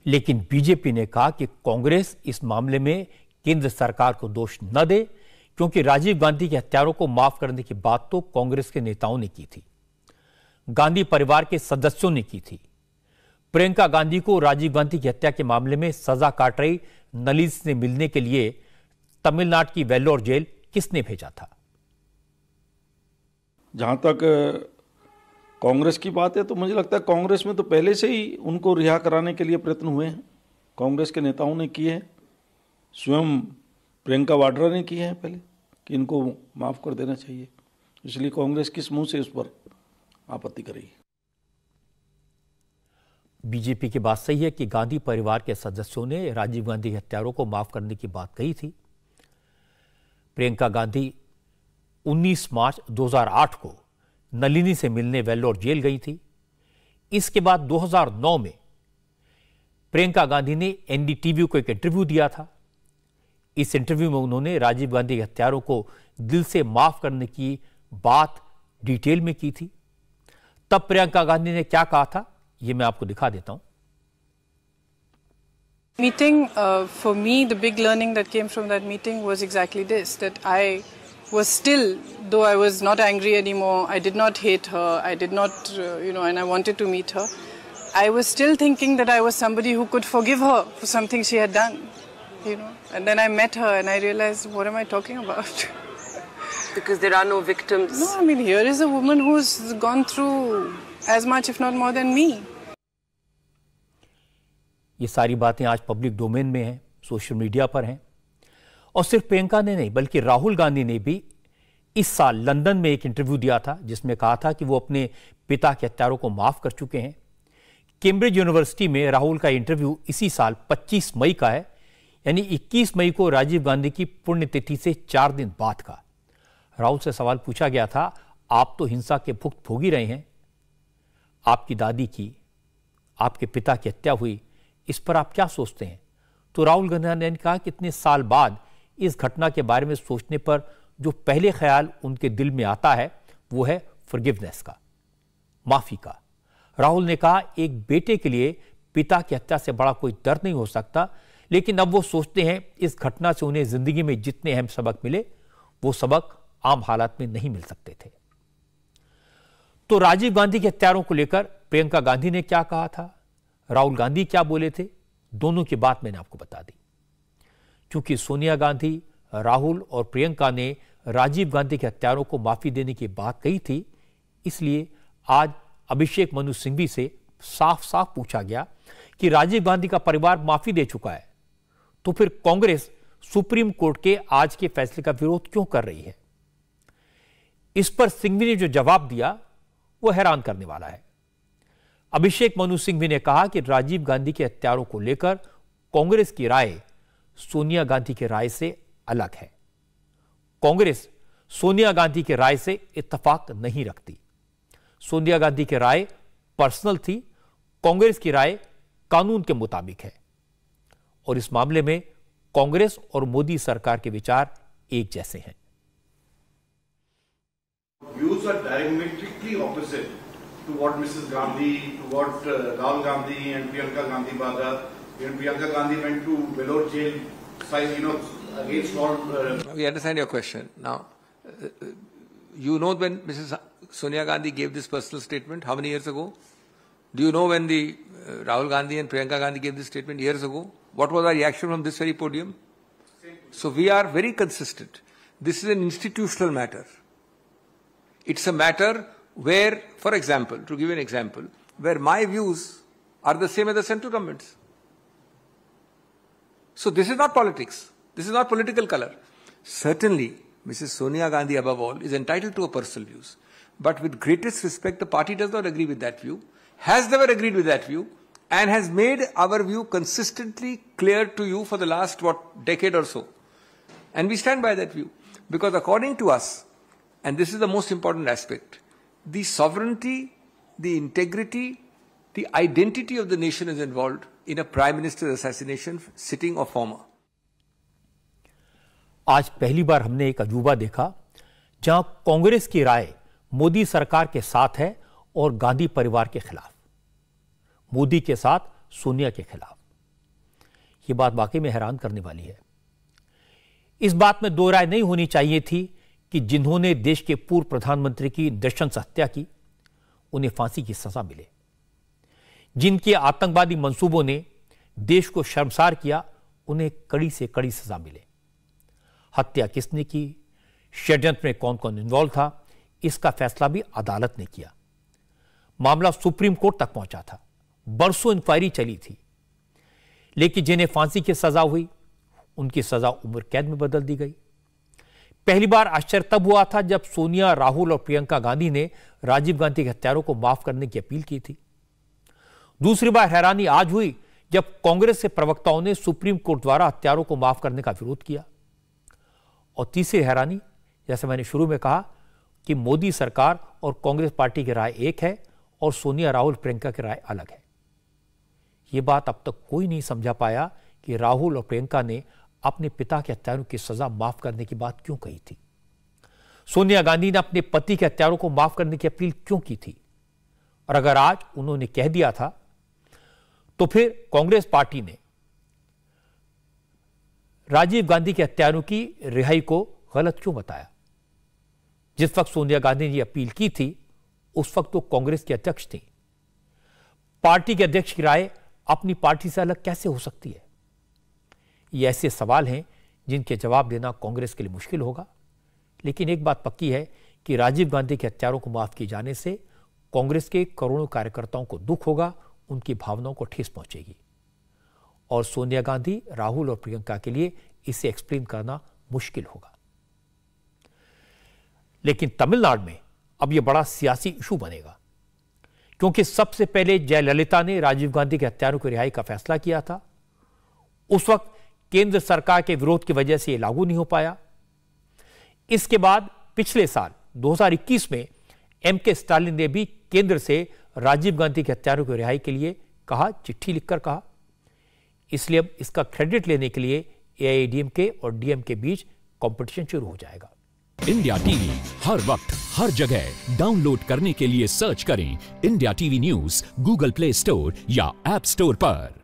लेकिन बीजेपी ने कहा कि कांग्रेस इस मामले में केंद्र सरकार को दोष न दे, क्योंकि राजीव गांधी के हत्यारों को माफ करने की बात तो कांग्रेस के नेताओं ने की थी, गांधी परिवार के सदस्यों ने की थी। प्रियंका गांधी को राजीव गांधी की हत्या के मामले में सजा काट रही नलिनी से मिलने के लिए तमिलनाडु की वेल्लोर जेल किसने भेजा था? जहां तक कांग्रेस की बात है तो मुझे लगता है कांग्रेस में तो पहले से ही उनको रिहा कराने के लिए प्रयत्न हुए हैं, कांग्रेस के नेताओं ने किए हैं, स्वयं प्रियंका वाड्रा ने किए हैं पहले कि इनको माफ कर देना चाहिए, इसलिए कांग्रेस किस मुंह से उस पर आपत्ति करेगी। बीजेपी की बात सही है कि गांधी परिवार के सदस्यों ने राजीव गांधी के हत्यारों को माफ करने की बात कही थी। प्रियंका गांधी 19 मार्च 2008 को नलिनी से मिलने वेल्लोर जेल गई थी। इसके बाद 2009 में प्रियंका गांधी ने एनडीटीवी को एक इंटरव्यू दिया था। इस इंटरव्यू में उन्होंने राजीव गांधी के हत्यारों को दिल से माफ करने की बात डिटेल में की थी। तब प्रियंका गांधी ने क्या कहा था, ये मैं आपको दिखा देता हूं। Meeting, for me, the big learning that came from that meeting was exactly this, that I was still, though I was not angry anymore, I did not hate her, I did not, and I wanted to meet her, I was still thinking that I was somebody who could forgive her for something she had done, and then I met her and I realized, what am I talking about? Because there are no victims. No, I mean, here is a woman who's gone through as much, if not more than me. ये सारी बातें आज public domain में हैं, social media पर हैं। और सिर्फ प्रियंका ने नहीं, बल्कि राहुल गांधी ने भी इस साल लंदन में एक इंटरव्यू दिया था, जिसमें कहा था कि वो अपने पिता के हत्यारों को माफ कर चुके हैं। कैम्ब्रिज यूनिवर्सिटी में राहुल का इंटरव्यू इसी साल 25 मई का है, यानी 21 मई को राजीव गांधी की पुण्यतिथि से 4 दिन बाद का। राहुल से सवाल पूछा गया था, आप तो हिंसा के भुक्त भोग ही रहे हैं, आपकी दादी की, आपके पिता की हत्या हुई, इस पर आप क्या सोचते हैं? तो राहुल गांधी ने कहा कि इतने साल बाद इस घटना के बारे में सोचने पर जो पहले ख्याल उनके दिल में आता है वो है फॉरगिवनेस का, माफी का। राहुल ने कहा, एक बेटे के लिए पिता की हत्या से बड़ा कोई दर्द नहीं हो सकता, लेकिन अब वो सोचते हैं इस घटना से उन्हें जिंदगी में जितने अहम सबक मिले वो सबक आम हालात में नहीं मिल सकते थे। तो राजीव गांधी के हत्यारों को लेकर प्रियंका गांधी ने क्या कहा था, राहुल गांधी क्या बोले थे, दोनों की बात मैंने आपको बता दी। क्योंकि सोनिया गांधी, राहुल और प्रियंका ने राजीव गांधी के हत्यारों को माफी देने की बात कही थी, इसलिए आज अभिषेक मनु सिंघवी से साफ साफ पूछा गया कि राजीव गांधी का परिवार माफी दे चुका है, तो फिर कांग्रेस सुप्रीम कोर्ट के आज के फैसले का विरोध क्यों कर रही है? इस पर सिंघवी ने जो जवाब दिया वो हैरान करने वाला है। अभिषेक मनु सिंघवी ने कहा कि राजीव गांधी के हत्यारों को लेकर कांग्रेस की राय सोनिया गांधी की राय से अलग है। कांग्रेस सोनिया गांधी की राय से इत्तेफाक नहीं रखती। सोनिया गांधी की राय पर्सनल थी, कांग्रेस की राय कानून के मुताबिक है, और इस मामले में कांग्रेस और मोदी सरकार के विचार एक जैसे हैं। Views are diametrically opposite to what Mrs. Gandhi, to what Rahul Gandhi and Priyanka Gandhi Vadra. When Priyanka Gandhi went to Vellore jail, against all. We understand your question. Now, you know when Mrs. Sonia Gandhi gave this personal statement, how many years ago? Do you know when the Rahul Gandhi and Priyanka Gandhi gave this statement years ago? What was our reaction from this very podium? So we are very consistent. This is an institutional matter. It's a matter where, for example, to give you an example, where my views are the same as the central government's. So this is not politics. This is not political color. Certainly, Mrs. Sonia Gandhi, above all, is entitled to her personal views. But with greatest respect, the party does not agree with that view, has never agreed with that view, and has made our view consistently clear to you for the last, decade or so. And we stand by that view. Because according to us, and this is the most important aspect, the sovereignty, the integrity, the identity of the nation is involved in a prime minister's assassination, sitting or former. आज पहली बार हमने एक अजूबा देखा जहां कांग्रेस की राय मोदी सरकार के साथ है और गांधी परिवार के खिलाफ, मोदी के साथ सोनिया के खिलाफ। ये बात वाकई में हैरान करने वाली है। इस बात में दो राय नहीं होनी चाहिए थी कि जिन्होंने देश के पूर्व प्रधानमंत्री की नृशंस हत्या की उन्हें फांसी की सजा मिले, जिनके आतंकवादी मंसूबों ने देश को शर्मसार किया उन्हें कड़ी से कड़ी सजा मिले। हत्या किसने की, षड्यंत्र में कौन कौन इन्वॉल्व था, इसका फैसला भी अदालत ने किया। मामला सुप्रीम कोर्ट तक पहुंचा था, बरसों इंक्वायरी चली थी, लेकिन जिन्हें फांसी की सजा हुई उनकी सजा उम्र कैद में बदल दी गई। पहली बार आश्चर्य तब हुआ था जब सोनिया, राहुल और प्रियंका गांधी ने राजीव गांधी के हत्यारों को माफ करने की अपील की थी। दूसरी बार हैरानी आज हुई जब कांग्रेस के प्रवक्ताओं ने सुप्रीम कोर्ट द्वारा हत्यारों को माफ करने का विरोध किया। और तीसरी हैरानी, जैसे मैंने शुरू में कहा कि मोदी सरकार और कांग्रेस पार्टी की राय एक है और सोनिया, राहुल, प्रियंका की राय अलग है। यह बात अब तक कोई नहीं समझा पाया कि राहुल और प्रियंका ने अपने पिता के हत्यारों की सजा माफ करने की बात क्यों कही थी। सोनिया गांधी ने अपने पति के हत्यारों को माफ करने की अपील क्यों की थी। और अगर आज उन्होंने कह दिया था तो फिर कांग्रेस पार्टी ने राजीव गांधी के हत्यारों की रिहाई को गलत क्यों बताया। जिस वक्त सोनिया गांधी ने अपील की थी उस वक्त तो कांग्रेस के अध्यक्ष थी। पार्टी के अध्यक्ष की राय अपनी पार्टी से अलग कैसे हो सकती है। ये ऐसे सवाल हैं जिनके जवाब देना कांग्रेस के लिए मुश्किल होगा। लेकिन एक बात पक्की है कि राजीव गांधी के हत्यारों को माफ किए जाने से कांग्रेस के करोड़ों कार्यकर्ताओं को दुख होगा, उनकी भावनाओं को ठेस पहुंचेगी। और सोनिया गांधी, राहुल और प्रियंका के लिए इसे एक्सप्लेन करना मुश्किल होगा। लेकिन तमिलनाडु में अब यह बड़ा सियासी इशू बनेगा, क्योंकि सबसे पहले जयललिता ने राजीव गांधी के हत्यारों की रिहाई का फैसला किया था। उस वक्त केंद्र सरकार के विरोध की वजह से यह लागू नहीं हो पाया। इसके बाद पिछले साल 2021 में एम.के. स्टालिन ने भी केंद्र से राजीव गांधी के हत्यारों की रिहाई के लिए कहा, चिट्ठी लिखकर कहा। इसलिए अब इसका क्रेडिट लेने के लिए एआईएडीएमके और डीएम के बीच कंपटीशन शुरू हो जाएगा। इंडिया टीवी हर वक्त हर जगह डाउनलोड करने के लिए सर्च करें India TV news Google play store या ऐप स्टोर पर।